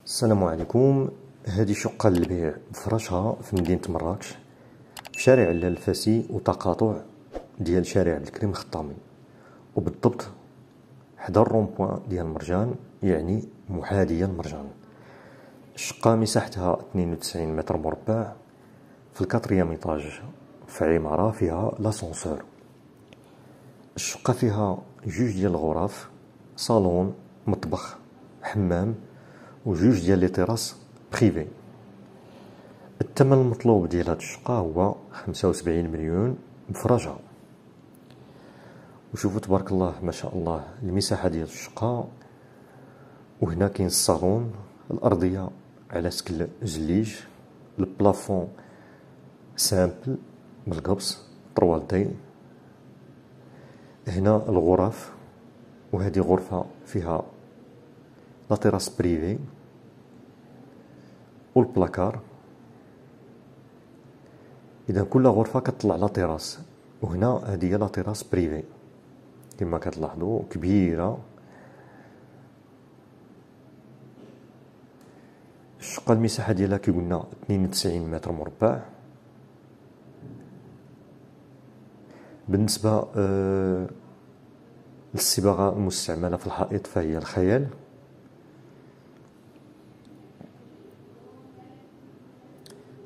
السلام عليكم. هذه شقة للبيع بفراشها في مدينة مراكش، في شارع علال الفاسي وتقاطع ديال شارع عبد الكريم الخطامي، وبالضبط حدا الرومبوان ديال مرجان، يعني محاذية المرجان. الشقة مساحتها 92 متر مربع في الكاتريام ايطاج، في عمارة فيها لاسونسور. الشقة فيها جوج ديال الغرف، صالون، مطبخ، حمام، وجوج ديال لي تيراس بريفي. الثمن المطلوب ديال هاد الشقة هو 75 مليون بفرجها. وشوفوا تبارك الله ما شاء الله المساحة ديال الشقة. وهنا كاين الصالون، الأرضية على شكل زليج، البلافون سامبل بالقبص طروالتي. هنا الغرف، وهذه غرفة فيها لا تيراس بريفي والبلاكار. اذا كل غرفه كتطلع لا تيراس، وهنا هذه هي لا تيراس بريفي كما كتلاحظوا كبيره. الشقه المساحه ديالها كي قلنا 92 متر مربع. بالنسبه للصباغه المستعمله في الحائط فهي الخيال.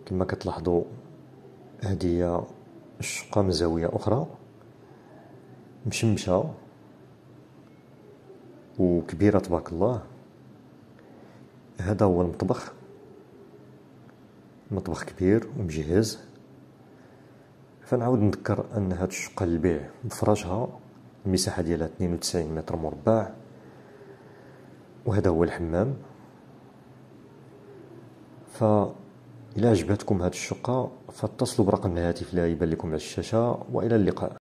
كما كتلاحظوا هذه هي الشقه من زاويه اخرى مشمشه وكبيره تبارك الله. هذا هو المطبخ، مطبخ كبير ومجهز. فنعاود نذكر ان هاد الشقه للبيع بفراجها، المساحه ديالها 92 متر مربع، وهذا هو الحمام. فإلا عجبتكم هاد الشقه فاتصلوا برقم الهاتف اللي يبان لكم على الشاشه، والى اللقاء.